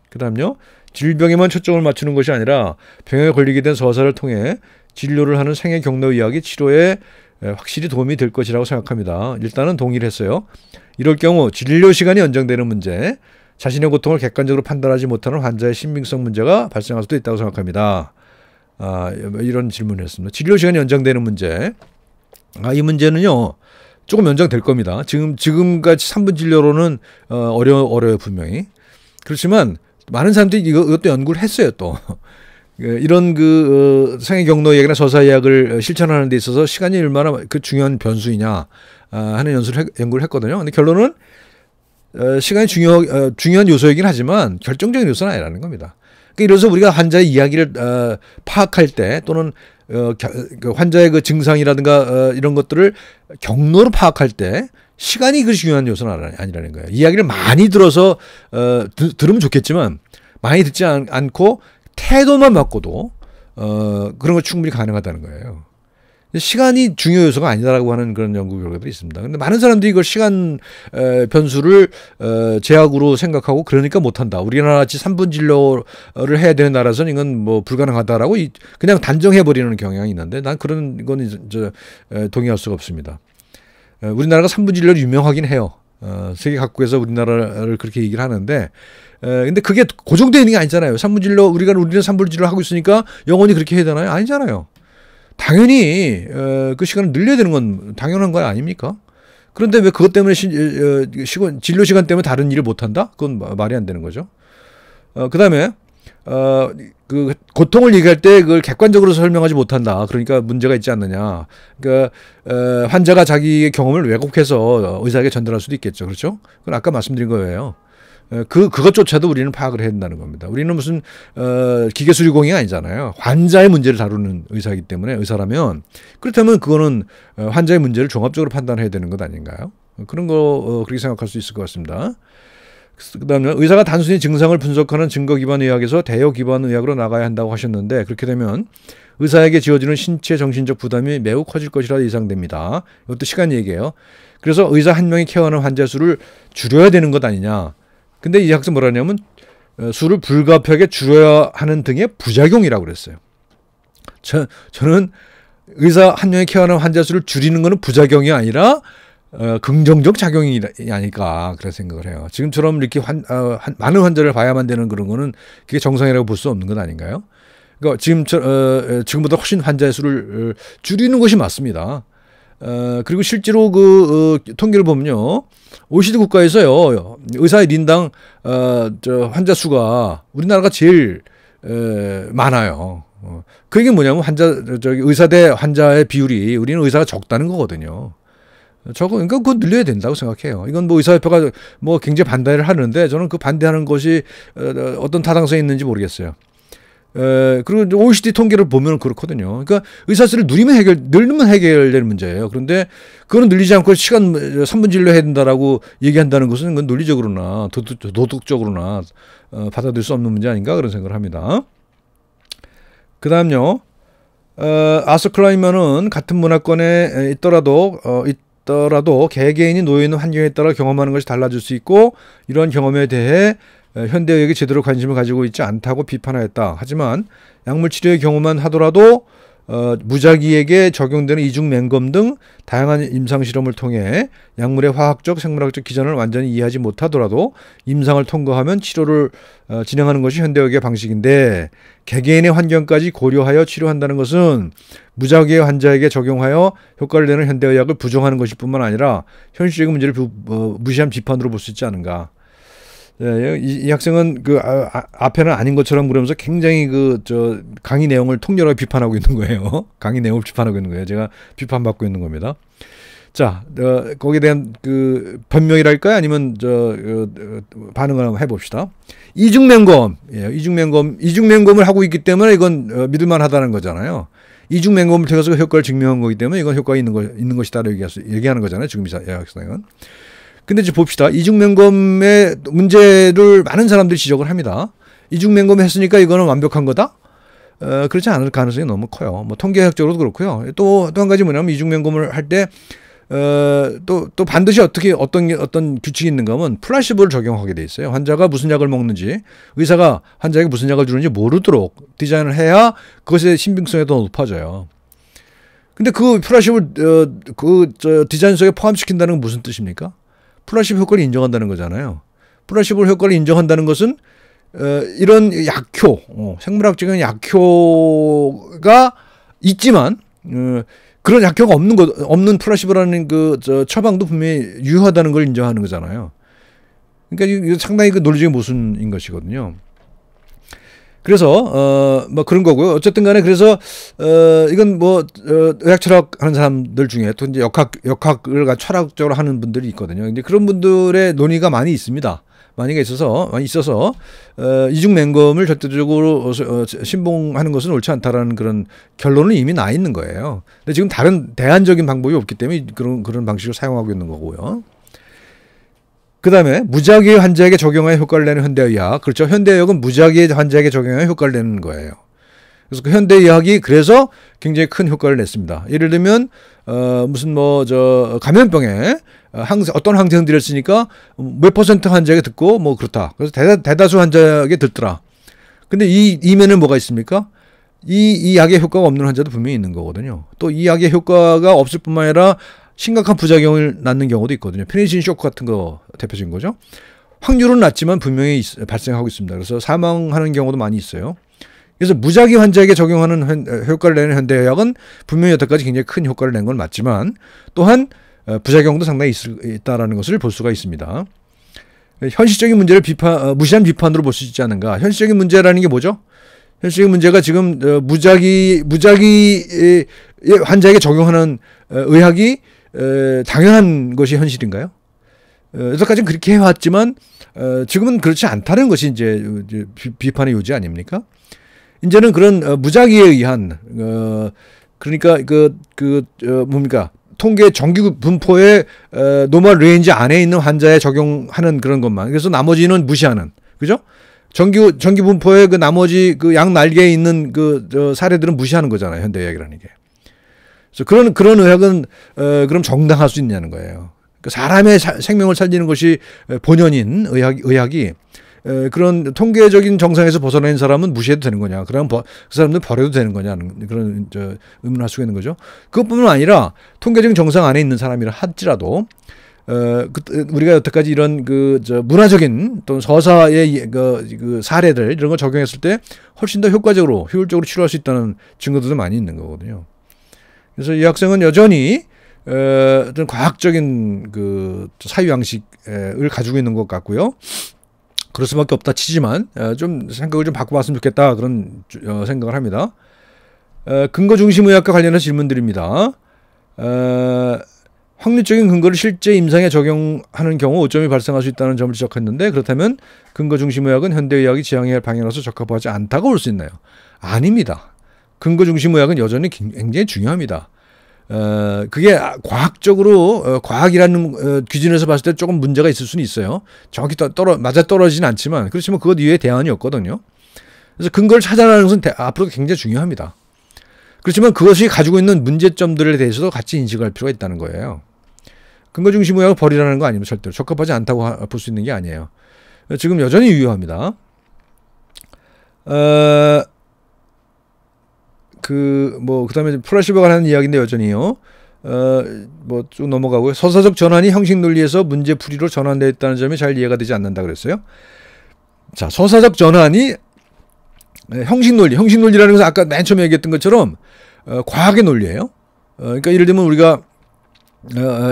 그 다음요. 질병에만 초점을 맞추는 것이 아니라 병에 걸리게 된 서사를 통해 진료를 하는 생애 경로 이야기 치료에 확실히 도움이 될 것이라고 생각합니다. 일단은 동의를 했어요. 이럴 경우 진료 시간이 연장되는 문제, 자신의 고통을 객관적으로 판단하지 못하는 환자의 신빙성 문제가 발생할 수도 있다고 생각합니다. 이런 질문을 했습니다. 진료 시간이 연장되는 문제. 이 문제는요. 조금 연장될 겁니다. 지금같이 3분 진료로는 어려워요 분명히. 그렇지만 많은 사람들이 이것도 연구를 했어요 또. 이런 생애 경로 이야기나 서사 이야기를 실천하는 데 있어서 시간이 얼마나 그 중요한 변수이냐 하는 연구를 했거든요. 근데 결론은 시간이 중요한 요소이긴 하지만 결정적인 요소는 아니라는 겁니다. 그러니까 이래서 우리가 환자의 이야기를 파악할 때 또는 환자의 그 증상이라든가 이런 것들을 경로로 파악할 때 시간이 그 중요한 요소는 아니라는 거예요. 이야기를 많이 들어서 들으면 좋겠지만 많이 듣지 않고 태도만 바꿔도 그런 거 충분히 가능하다는 거예요. 시간이 중요 요소가 아니다라고 하는 그런 연구 결과들이 있습니다. 근데 많은 사람들이 이걸 시간 변수를 제약으로 생각하고 그러니까 못한다. 우리나라같이 3분 진료를 해야 되는 나라에서는 이건 뭐 불가능하다라고 그냥 단정해버리는 경향이 있는데 난 그런 건 이제 동의할 수가 없습니다. 우리나라가 3분 진료로 유명하긴 해요. 세계 각국에서 우리나라를 그렇게 얘기를 하는데 근데 그게 고정되어 있는 게 아니잖아요. 3분 진료 우리는 3분 진료 하고 있으니까 영원히 그렇게 해야 되나요? 아니잖아요. 당연히 그 시간을 늘려야 되는 건 당연한 거 아닙니까? 그런데 왜 그것 때문에 진료 시간 때문에 다른 일을 못 한다? 그건 말이 안 되는 거죠. 그다음에 그 고통을 얘기할 때 그걸 객관적으로 설명하지 못한다. 그러니까 문제가 있지 않느냐. 그러니까 환자가 자기의 경험을 왜곡해서 의사에게 전달할 수도 있겠죠. 그렇죠? 그건 아까 말씀드린 거예요. 그것조차도 우리는 파악을 해야 된다는 겁니다. 우리는 무슨 기계수리공이 아니잖아요. 환자의 문제를 다루는 의사이기 때문에 의사라면 그렇다면 그거는 환자의 문제를 종합적으로 판단해야 되는 것 아닌가요? 그런 거 그렇게 생각할 수 있을 것 같습니다. 그다음에 의사가 단순히 증상을 분석하는 증거 기반 의학에서 대여 기반 의학으로 나가야 한다고 하셨는데 그렇게 되면 의사에게 지어지는 신체 정신적 부담이 매우 커질 것이라 예상됩니다. 이것도 시간 얘기예요. 그래서 의사 한 명이 케어하는 환자 수를 줄여야 되는 것 아니냐. 근데 이 학생 뭐라냐면 수를 불가피하게 줄여야 하는 등의 부작용이라고 그랬어요. 저는 의사 한 명이 케어하는 환자 수를 줄이는 것은 부작용이 아니라 긍정적 작용이 아닐까 그런 생각을 해요. 지금처럼 이렇게 많은 환자를 봐야만 되는 그런 거는 그게 정상이라고 볼 수 없는 것 아닌가요? 그러니까 지금보다 훨씬 환자의 수를 줄이는 것이 맞습니다. 그리고 실제로 통계를 보면요. OECD 국가에서요. 의사의 인당 환자 수가 우리나라가 제일 많아요. 그 얘기는 뭐냐면 의사 대 환자의 비율이 우리는 의사가 적다는 거거든요. 그러니까 그거 늘려야 된다고 생각해요. 이건 뭐 의사협회가 뭐 굉장히 반대를 하는데 저는 그 반대하는 것이 어떤 타당성이 있는지 모르겠어요. 그리고 OECD 통계를 보면 그렇거든요. 그러니까 의사 수를 늘리면 해결되는 문제예요. 그런데 그거는 늘리지 않고 시간 3분 진료 해야 된다라고 얘기한다는 것은 그건 논리적으로나 도덕적으로나 받아들일 수 없는 문제 아닌가 그런 생각을 합니다. 그 다음요. 아서 클라이먼은 같은 문화권에 있더라도 개개인이 놓여 있는 환경에 따라 경험하는 것이 달라질 수 있고 이런 경험에 대해 현대의학이 제대로 관심을 가지고 있지 않다고 비판하였다. 하지만 약물 치료의 경우만 하더라도 무작위에게 적용되는 이중 맹검 등 다양한 임상 실험을 통해 약물의 화학적, 생물학적 기전을 완전히 이해하지 못하더라도 임상을 통과하면 치료를 진행하는 것이 현대의학의 방식인데 개개인의 환경까지 고려하여 치료한다는 것은 무작위의 환자에게 적용하여 효과를 내는 현대의학을 부정하는 것일 뿐만 아니라 현실적인 문제를 무시한 비판으로 볼 수 있지 않은가. 이 학생은 앞에는 아닌 것처럼 그러면서 굉장히 강의 내용을 통렬하게 비판하고 있는 거예요. 강의 내용을 비판하고 있는 거예요. 제가 비판받고 있는 겁니다. 자, 거기에 대한 그 변명이랄까요? 아니면 반응을 한번 해봅시다. 이중맹검, 예, 이중맹검을 하고 있기 때문에 이건 믿을만하다는 거잖아요. 이중맹검을 통해서 효과를 증명한 거기 때문에 이건 효과가 있는 것이다라고 얘기하는 거잖아요. 지금 이 학생은. 근데 이제 봅시다. 이중맹검의 문제를 많은 사람들이 지적을 합니다. 이중맹검 했으니까 이거는 완벽한 거다? 그렇지 않을 가능성이 너무 커요. 뭐 통계학적으로도 그렇고요. 또 한 가지 뭐냐면 이중맹검을 할 때 또 반드시 어떤 규칙이 있는가 하면 플라시보를 적용하게 돼 있어요. 환자가 무슨 약을 먹는지, 의사가 환자에게 무슨 약을 주는지 모르도록 디자인을 해야 그것의 신빙성이 더 높아져요. 근데 그 플라시보 디자인 속에 포함시킨다는 건 무슨 뜻입니까? 플라시보 효과를 인정한다는 거잖아요. 플라시보 효과를 인정한다는 것은 이런 약효, 생물학적인 약효가 있지만 그런 약효가 없는 플라시보라는 처방도 분명히 유효하다는 걸 인정하는 거잖아요. 그러니까 이거 상당히 그 논리적인 모순인 것이거든요. 그래서 뭐 그런 거고요. 어쨌든 간에 그래서 이건 뭐 의학 철학 하는 사람들 중에 또 이제 역학을 철학적으로 하는 분들이 있거든요. 근데 그런 분들의 논의가 많이 있습니다. 많이 있어서 이중맹검을 절대적으로 신봉하는 것은 옳지 않다라는 그런 결론은 이미 나 있는 거예요. 근데 지금 다른 대안적인 방법이 없기 때문에 그런 방식을 사용하고 있는 거고요. 그 다음에 무작위 환자에게 적용하여 효과를 내는 현대의학. 그렇죠. 현대의학은 무작위 환자에게 적용하여 효과를 내는 거예요. 그래서 그 현대의학이 그래서 굉장히 큰 효과를 냈습니다. 예를 들면 무슨 감염병에 어떤 항생들을 쓰니까 몇 퍼센트 환자에게 듣고 뭐 그렇다. 그래서 대다수 환자에게 듣더라. 근데 이 이면에 뭐가 있습니까? 이 약의 효과가 없는 환자도 분명히 있는 거거든요. 또 이 약의 효과가 없을 뿐만 아니라 심각한 부작용을 낳는 경우도 있거든요. 페니실린 쇼크 같은 거 대표적인 거죠. 확률은 낮지만 분명히 발생하고 있습니다. 그래서 사망하는 경우도 많이 있어요. 그래서 무작위 환자에게 적용하는 효과를 내는 현대의학은 분명히 여태까지 굉장히 큰 효과를 낸 건 맞지만 또한 부작용도 상당히 있다라는 것을 볼 수가 있습니다. 현실적인 문제를 무시한 비판으로 볼 수 있지 않은가. 현실적인 문제라는 게 뭐죠? 현실적인 문제가 지금 무작위 환자에게 적용하는 의학이 당연한 것이 현실인가요? 여태까지는 그렇게 해왔지만 지금은 그렇지 않다는 것이 이제 비판의 요지 아닙니까? 이제는 그런 무작위에 의한 그러니까 뭡니까? 통계 정규 분포의 노멀 레인지 안에 있는 환자에 적용하는 그런 것만. 그래서 나머지는 무시하는. 그죠? 정규 분포의 그 나머지 그 양 날개에 있는 사례들은 무시하는 거잖아요. 현대의학이라는 게. 그래서 그런 의학은 그럼 정당할 수 있냐는 거예요. 사람의 생명을 살리는 것이 본연인 의학이 그런 통계적인 정상에서 벗어난 사람은 무시해도 되는 거냐? 그럼 그 사람들 버려도 되는 거냐는 그런 의문을 할 수가 있는 거죠. 그것뿐만 아니라 통계적인 정상 안에 있는 사람이라 할지라도 우리가 여태까지 이런 문화적인 또 서사의 그 사례들 이런 걸 적용했을 때 훨씬 더 효율적으로 치료할 수 있다는 증거들도 많이 있는 거거든요. 그래서 이 학생은 여전히 어떤 과학적인 사유 양식을 가지고 있는 것 같고요. 그럴 수밖에 없다 치지만 좀 생각을 좀 바꿔봤으면 좋겠다 그런 생각을 합니다. 근거 중심 의학과 관련한 질문들입니다. 확률적인 근거를 실제 임상에 적용하는 경우 오점이 발생할 수 있다는 점을 지적했는데 그렇다면 근거 중심 의학은 현대의학이 지향해야 할 방향으로서 적합하지 않다고 볼 수 있나요? 아닙니다. 근거 중심 의학은 여전히 굉장히 중요합니다. 그게 과학적으로 과학이라는 기준에서 봤을 때 조금 문제가 있을 수는 있어요. 정확히 맞아 떨어지진 않지만 그렇지만 그것 이외에 대안이 없거든요. 그래서 근거를 찾아내는 것은 앞으로 굉장히 중요합니다. 그렇지만 그것이 가지고 있는 문제점들에 대해서도 같이 인식할 필요가 있다는 거예요. 근거 중심 의학을 버리라는 거 아니면 절대로 적합하지 않다고 볼 수 있는 게 아니에요. 지금 여전히 유효합니다. 그다음에 플라시보가 하는 이야기인데 여전히요. 쭉 넘어가고요. 서사적 전환이 형식 논리에서 문제 풀이로 전환되어 있다는 점이 잘 이해가 되지 않는다 그랬어요. 자, 서사적 전환이 형식 논리라는 것은 아까 맨 처음에 얘기했던 것처럼 과학의 논리예요. 그러니까 예를 들면 우리가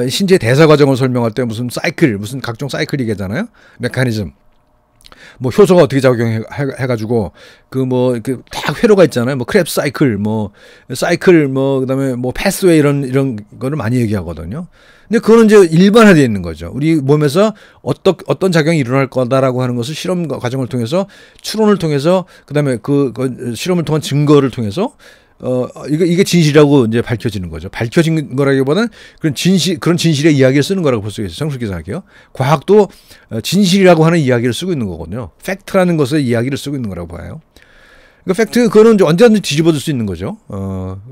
신체 대사 과정을 설명할 때 무슨 각종 사이클 얘기하잖아요. 메커니즘. 뭐 효소가 어떻게 작용해가지고 그 뭐 그 딱 회로가 있잖아요. 뭐 크랩 사이클, 뭐 사이클, 뭐 그다음에 뭐 패스웨이 이런 거를 많이 얘기하거든요. 근데 그거는 이제 일반화되어 있는 거죠. 우리 몸에서 어떤 작용이 일어날 거다라고 하는 것을 실험 과정을 통해서 추론을 통해서 그다음에 그 실험을 통한 증거를 통해서 이게 진실이라고 이제 밝혀지는 거죠. 밝혀진 거라기보다는 그런 진실의 이야기를 쓰는 거라고 볼 수 있어요. 정숙기 생각해요. 과학도 진실이라고 하는 이야기를 쓰고 있는 거거든요. 팩트라는 것의 이야기를 쓰고 있는 거라고 봐요. 그러니까 팩트, 그거는 언제든지 뒤집어질 수 있는 거죠.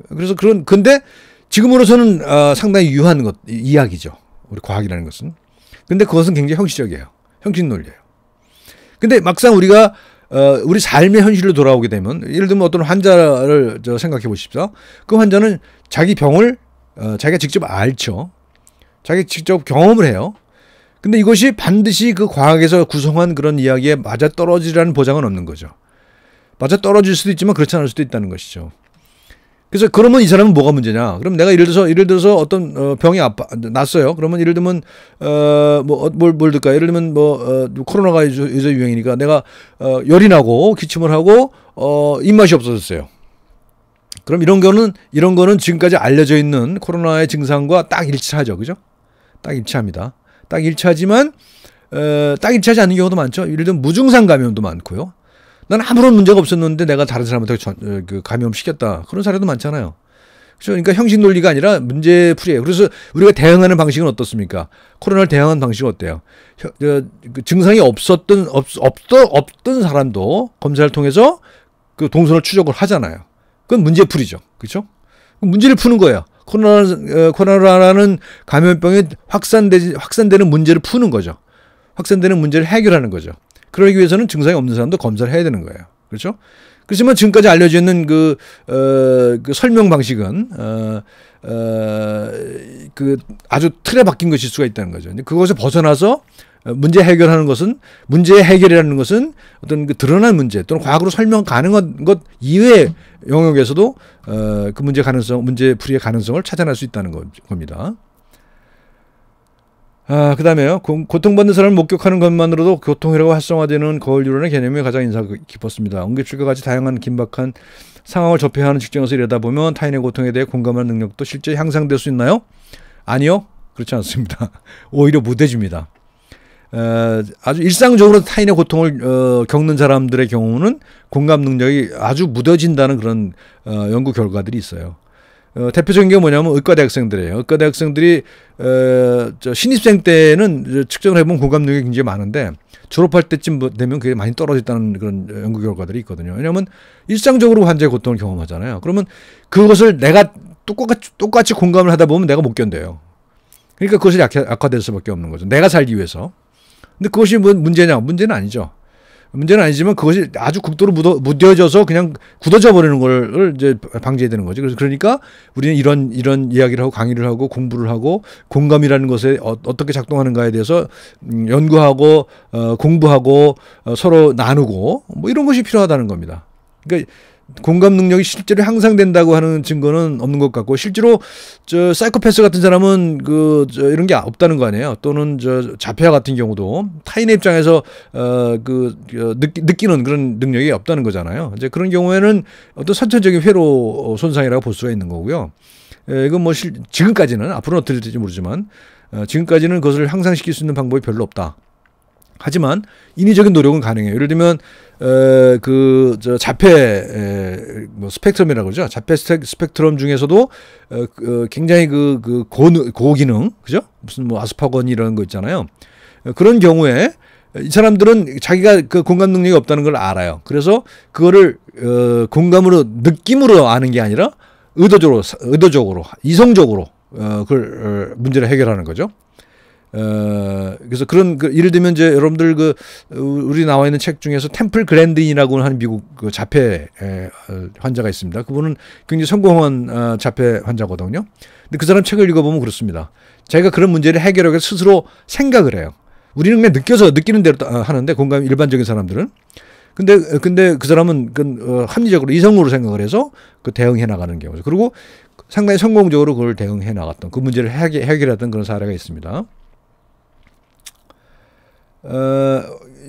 그래서 근데 지금으로서는 상당히 유한 이야기죠. 우리 과학이라는 것은. 근데 그것은 굉장히 형식적이에요. 형식 논리예요. 근데 막상 우리가 우리 삶의 현실로 돌아오게 되면, 예를 들면 어떤 환자를 생각해 보십시오. 그 환자는 자기 병을 자기가 직접 앓죠. 자기가 직접 경험을 해요. 근데 이것이 반드시 그 과학에서 구성한 그런 이야기에 맞아떨어지라는 보장은 없는 거죠. 맞아떨어질 수도 있지만 그렇지 않을 수도 있다는 것이죠. 그래서 그러면 이 사람은 뭐가 문제냐? 그럼 내가 예를 들어서 어떤 병이 났어요. 그러면 예를 들면 뭘 들까? 예를 들면 코로나가 요새 유행이니까 내가 열이 나고 기침을 하고 입맛이 없어졌어요. 그럼 이런 거는 지금까지 알려져 있는 코로나의 증상과 딱 일치하죠. 그죠? 딱 일치합니다. 딱 일치하지만 딱 일치하지 않는 경우도 많죠. 예를 들면 무증상 감염도 많고요. 난 아무런 문제가 없었는데 내가 다른 사람한테 감염시켰다. 그런 사례도 많잖아요. 그렇죠? 그러니까 형식 논리가 아니라 문제풀이에요. 그래서 우리가 대응하는 방식은 어떻습니까? 코로나를 대응하는 방식은 어때요? 증상이 없던 사람도 검사를 통해서 그 동선을 추적을 하잖아요. 그건 문제풀이죠. 그렇죠? 문제를 푸는 거예요. 코로나라는 감염병이 확산되는 문제를 푸는 거죠. 확산되는 문제를 해결하는 거죠. 그러기 위해서는 증상이 없는 사람도 검사를 해야 되는 거예요. 그렇죠? 그렇지만 지금까지 알려져 있는 그 설명 방식은 아주 틀에 박힌 것일 수가 있다는 거죠. 그것을 벗어나서 문제 해결이라는 것은 어떤 그 드러난 문제 또는 과학으로 설명 가능한 것 이외의 영역에서도 그 문제풀이의 가능성을 찾아낼 수 있다는 겁니다. 그 다음에요. 고통받는 사람을 목격하는 것만으로도 교통이라고 활성화되는 거울유론의 개념이 가장 인상 깊었습니다. 응급실과 같이 다양한 긴박한 상황을 접해야 하는 직장에서 일하다 보면 타인의 고통에 대해 공감하는 능력도 실제 향상될 수 있나요? 아니요. 그렇지 않습니다. 오히려 무뎌집니다. 아주 일상적으로 타인의 고통을 겪는 사람들의 경우는 공감 능력이 아주 무뎌진다는 그런 연구 결과들이 있어요. 대표적인 게 뭐냐면 의과대 학생들이에요. 의과대 학생들이 신입생 때는 측정을 해보면 공감 능력이 굉장히 많은데 졸업할 때쯤 되면 그게 많이 떨어졌다는 그런 연구 결과들이 있거든요. 왜냐하면 일상적으로 환자의 고통을 경험하잖아요. 그러면 그것을 내가 똑같이 공감을 하다 보면 내가 못 견뎌요. 그러니까 그것이 악화될 수밖에 없는 거죠. 내가 살기 위해서. 근데 그것이 문제냐? 문제는 아니죠. 문제는 아니지만 그것이 아주 극도로 무뎌져서 그냥 굳어져 버리는 걸 이제 방지해야 되는 거죠. 그러니까 우리는 이런 이야기를 하고 강의를 하고 공부를 하고 공감이라는 것에 어떻게 작동하는가에 대해서 연구하고 공부하고 서로 나누고 뭐 이런 것이 필요하다는 겁니다. 그러니까 공감 능력이 실제로 향상된다고 하는 증거는 없는 것 같고, 실제로 사이코패스 같은 사람은 이런 게 없다는 거 아니에요. 또는 자폐아 같은 경우도 타인의 입장에서 느끼는 그런 능력이 없다는 거잖아요. 이제 그런 경우에는 어떤 선천적인 회로 손상이라고 볼 수가 있는 거고요. 이건 뭐 지금까지는, 앞으로는 어떻게 될지 모르지만 지금까지는 그것을 향상시킬 수 있는 방법이 별로 없다. 하지만 인위적인 노력은 가능해요. 예를 들면 자폐 스펙트럼이라고 그러죠. 자폐 스펙트럼 중에서도 굉장히 고기능, 그죠? 무슨 뭐 아스퍼거니 이런 거 있잖아요. 그런 경우에 이 사람들은 자기가 그 공감 능력이 없다는 걸 알아요. 그래서 그거를 공감으로, 느낌으로 아는 게 아니라 의도적으로 이성적으로 그걸 문제를 해결하는 거죠. 그래서 예를 들면 이제 여러분들 우리 나와 있는 책 중에서 템플 그랜딘이라고 하는 미국 자폐 환자가 있습니다. 그분은 굉장히 성공한 자폐 환자거든요. 근데 그 사람 책을 읽어보면 그렇습니다. 자기가 그런 문제를 해결하기 위해서 스스로 생각을 해요. 우리는 그냥 느끼는 대로 하는데, 일반적인 사람들은. 근데 그 사람은 합리적으로 이성으로 생각을 해서 대응해 나가는 경우죠. 그리고 상당히 성공적으로 그걸 대응해 나갔던, 그 문제를 해결했던 그런 사례가 있습니다.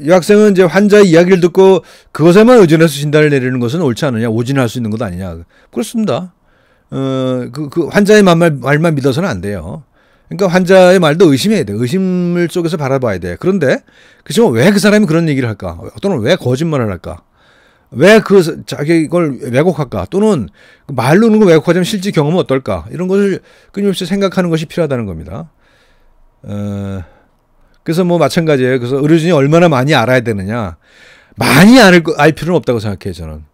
이 학생은 이제 환자의 이야기를 듣고 그것에만 의존해서 진단을 내리는 것은 옳지 않느냐, 오진할 수 있는 것 아니냐. 그렇습니다. 그 환자의 말만 믿어서는 안 돼요. 그러니까 환자의 말도 의심해야 돼. 의심을 속에서 바라봐야 돼. 그런데 그렇지만 왜 그 사람이 그런 얘기를 할까? 또는 왜 거짓말을 할까? 왜 자기 걸 왜곡할까? 또는 말로는 거 왜곡하자면 실제 경험은 어떨까? 이런 것을 끊임없이 생각하는 것이 필요하다는 겁니다. 그래서 뭐 마찬가지예요. 그래서 의료진이 얼마나 많이 알아야 되느냐? 많이 알 필요는 없다고 생각해요, 저는.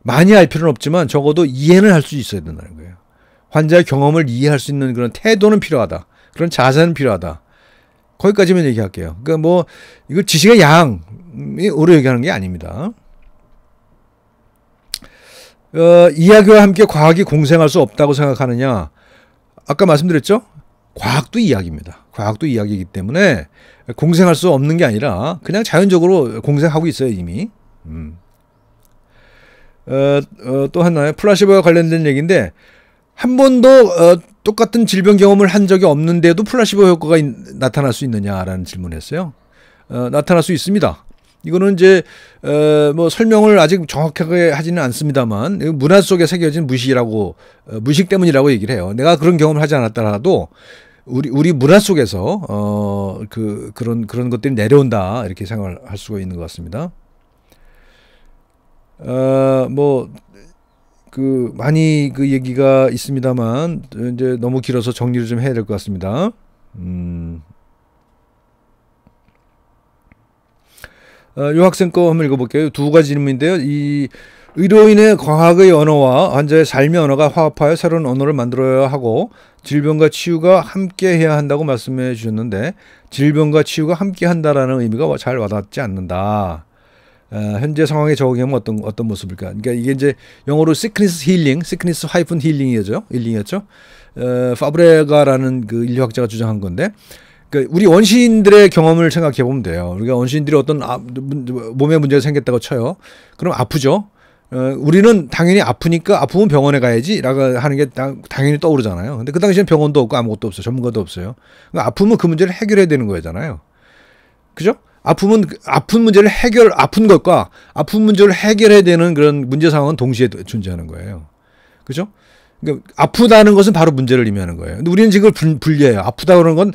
많이 알 필요는 없지만 적어도 이해는 할 수 있어야 된다는 거예요. 환자의 경험을 이해할 수 있는 그런 태도는 필요하다. 그런 자세는 필요하다. 거기까지만 얘기할게요. 그러니까 뭐 이거 지식의 양이 오래 얘기하는 게 아닙니다. 이야기와 함께 과학이 공생할 수 없다고 생각하느냐? 아까 말씀드렸죠? 과학도 이야기입니다. 과학도 이야기이기 때문에 공생할 수 없는 게 아니라 그냥 자연적으로 공생하고 있어요, 이미. 또 하나요? 플라시보와 관련된 얘기인데 한 번도 똑같은 질병 경험을 한 적이 없는데도 플라시보 효과가 나타날 수 있느냐라는 질문을 했어요. 나타날 수 있습니다. 이거는 이제 뭐 설명을 아직 정확하게 하지는 않습니다만 문화 속에 새겨진 무식 때문이라고 얘기를 해요. 내가 그런 경험을 하지 않았더라도 우리 문화 속에서 그런 것들이 내려온다 이렇게 생각을 할 수가 있는 것 같습니다. 많이 그 얘기가 있습니다만 이제 너무 길어서 정리를 좀 해야 될 것 같습니다. 이 학생 거 한번 읽어볼게요. 두 가지 질문인데요. 이 의료인의 과학의 언어와 환자의 삶의 언어가 화합하여 새로운 언어를 만들어야 하고 질병과 치유가 함께 해야 한다고 말씀해 주셨는데 질병과 치유가 함께 한다라는 의미가 잘 와닿지 않는다. 현재 상황에 적용하면 어떤 모습일까? 그러니까 이게 이제 영어로 sickness healing, 힐링이었죠. 파브레가라는 그 인류학자가 주장한 건데, 그러니까 우리 원시인들의 경험을 생각해 보면 돼요. 우리가 원시인들이 어떤 몸에 문제가 생겼다고 쳐요. 그럼 아프죠. 우리는 당연히 아프니까 아프면 병원에 가야지라고 하는 게 당연히 떠오르잖아요. 근데 그 당시엔 병원도 없고 아무것도 없어요. 전문가도 없어요. 그러니까 아프면 그 문제를 해결해야 되는 거잖아요. 그죠? 아픈 문제를 아픈 것과 아픈 문제를 해결해야 되는 그런 문제 상황은 동시에 존재하는 거예요. 그죠? 그러니까 아프다는 것은 바로 문제를 의미하는 거예요. 근데 우리는 지금 분리해요. 아프다 그러는 건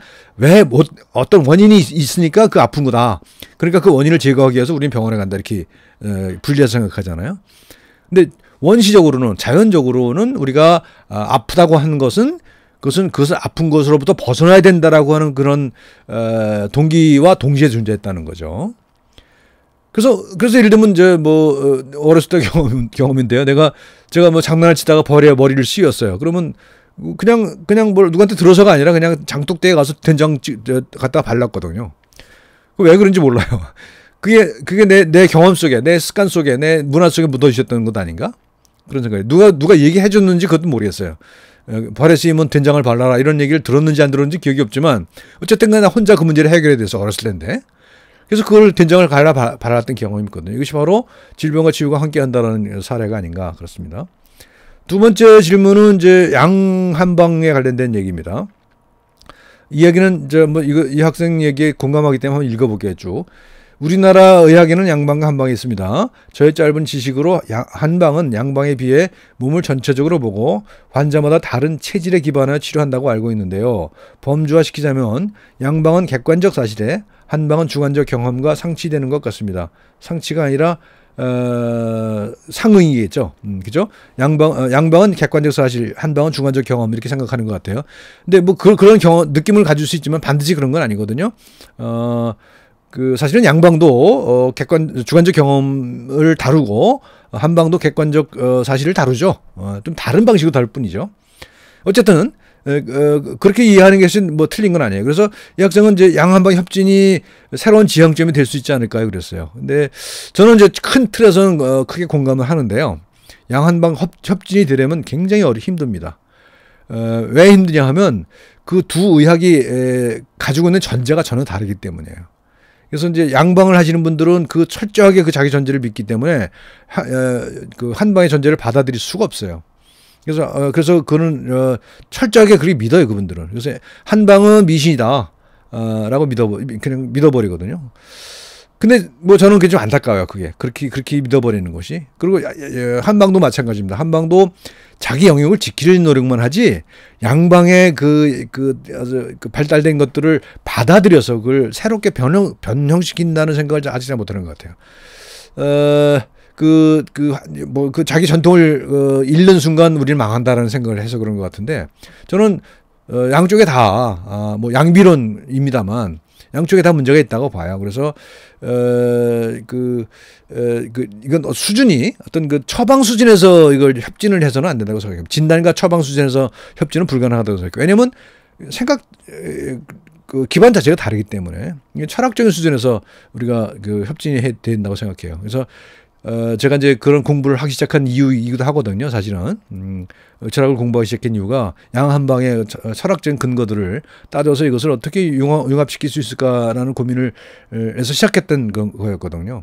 어떤 원인이 있으니까 그 아픈 거다. 그러니까 그 원인을 제거하기 위해서 우리는 병원에 간다. 이렇게 분리해서 생각하잖아요. 근데 원시적으로는, 자연적으로는 우리가 아프다고 하는 것은 그것을 아픈 것으로부터 벗어나야 된다라고 하는 그런 동기와 동시에 존재했다는 거죠. 그래서 예를 들면 이제 뭐 어렸을 때 경험인데요. 제가 뭐 장난을 치다가 머리를 씌웠어요. 그러면 그냥 뭘 누구한테 들어서가 아니라 그냥 장독대에 가서 된장 갖다가 발랐거든요. 왜 그런지 몰라요. 그게 내 경험 속에, 내 습관 속에, 내 문화 속에 묻어주셨던 것 아닌가? 그런 생각이. 누가 얘기해 줬는지 그것도 모르겠어요. 발에 씌우면 된장을 발라라 이런 얘기를 들었는지 안 들었는지 기억이 없지만 어쨌든 간에 혼자 그 문제를 해결해야 돼서 어렸을 텐데 그래서 그걸 된장을 발랐던 경험이 있거든요. 이것이 바로 질병과 치유가 함께 한다는 사례가 아닌가 그렇습니다. 두 번째 질문은 이제 양한방에 관련된 얘기입니다. 이야기는 이제 뭐 이 학생 얘기에 공감하기 때문에 한번 읽어볼게요. 쭉. 우리나라 의학에는 양방과 한방이 있습니다. 저의 짧은 지식으로 한방은 양방에 비해 몸을 전체적으로 보고 환자마다 다른 체질에 기반하여 치료한다고 알고 있는데요. 범주화시키자면 양방은 객관적 사실에 한방은 주관적 경험과 상치되는 것 같습니다. 상치가 아니라 상응이겠죠. 그죠? 양방은 객관적 사실, 한방은 주관적 경험 이렇게 생각하는 것 같아요. 근데 뭐 그런 느낌을 가질 수 있지만 반드시 그런 건 아니거든요. 사실은 양방도 주관적 경험을 다루고 한방도 객관적 사실을 다루죠. 좀 다른 방식으로 다룰 뿐이죠. 어쨌든 그렇게 이해하는 것이 뭐 틀린 건 아니에요. 그래서 이 학생은 이제 양한방 협진이 새로운 지향점이 될 수 있지 않을까요? 그랬어요. 근데 저는 이제 큰 틀에서는 크게 공감을 하는데요. 양한방 협진이 되려면 굉장히 힘듭니다. 왜 힘드냐 하면 그 두 의학이 가지고 있는 전제가 전혀 다르기 때문이에요. 그래서 이제 양방을 하시는 분들은 철저하게 자기 전제를 믿기 때문에 그 한방의 전제를 받아들일 수가 없어요. 그래서 그는 철저하게 그렇게 믿어요, 그분들은. 그래서 한방은 미신이다 라고 그냥 믿어버리거든요. 근데 뭐 저는 그게 좀 안타까워요. 그게 그렇게 믿어버리는 것이. 그리고 한방도 마찬가지입니다. 한방도 자기 영역을 지키려는 노력만 하지 양방의 그 발달된 것들을 받아들여서 그걸 새롭게 변형시킨다는 생각을 아직 잘 못하는 것 같아요. 자기 전통을 잃는 순간 우리는 망한다라는 생각을 해서 그런 것 같은데, 저는 양쪽에 다 뭐 양비론입니다만 양쪽에 다 문제가 있다고 봐요. 그래서 이건 수준이 어떤 그 처방 수준에서 이걸 협진을 해서는 안 된다고 생각해요. 진단과 처방 수준에서 협진은 불가능하다고 생각해요. 왜냐면 그 기반 자체가 다르기 때문에 철학적인 수준에서 우리가 그 협진이 된다고 생각해요. 그래서 제가 이제 그런 공부를 하기 시작한 이유이기도 하거든요. 사실은 철학을 공부하기 시작한 이유가 양한방의 철학적인 근거들을 따져서 이것을 어떻게 융합시킬 수 있을까라는 고민을 해서 시작했던 거였거든요.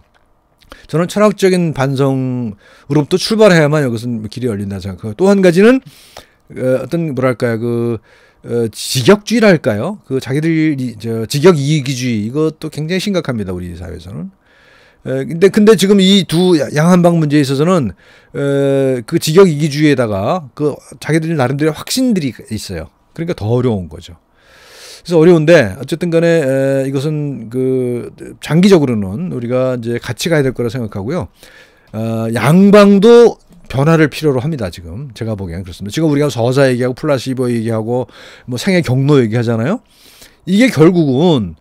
저는 철학적인 반성으로부터 출발해야만 이것은 길이 열린다 생각하고, 또 한 가지는 어떤 뭐랄까요, 직역주의랄까요? 자기들이 직역 이익주의, 이것도 굉장히 심각합니다. 우리 사회에서는. 근데 지금 이 두 양한방 문제에 있어서는 그 직역 이기주의에다가 자기들 나름대로 확신들이 있어요. 그러니까 더 어려운 거죠. 그래서 어려운데 어쨌든 간에 이것은 장기적으로는 우리가 이제 같이 가야 될 거라 생각하고요. 양방도 변화를 필요로 합니다. 지금 제가 보기에는 그렇습니다. 지금 우리가 서사 얘기하고 플라시보 얘기하고 뭐 생애 경로 얘기하잖아요. 이게 결국은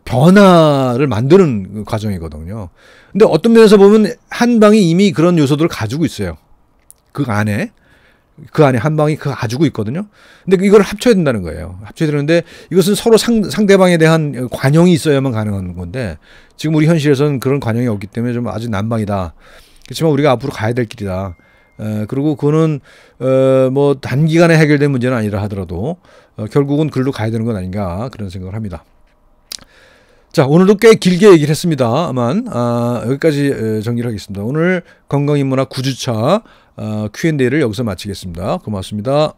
변화를 만드는 과정이거든요. 근데 어떤 면에서 보면 한방이 이미 그런 요소들을 가지고 있어요. 그 안에 한방이 가지고 있거든요. 근데 이걸 합쳐야 된다는 거예요. 합쳐야 되는데 이것은 서로 상대방에 대한 관용이 있어야만 가능한 건데, 지금 우리 현실에서는 그런 관용이 없기 때문에 좀 아주 난방이다. 그렇지만 우리가 앞으로 가야 될 길이다. 그리고 그거는 뭐 단기간에 해결된 문제는 아니라 하더라도 결국은 글로 가야 되는 건 아닌가, 그런 생각을 합니다. 자, 오늘도 꽤 길게 얘기를 했습니다만 여기까지 정리를 하겠습니다. 오늘 건강인문학 9주차 Q&A를 여기서 마치겠습니다. 고맙습니다.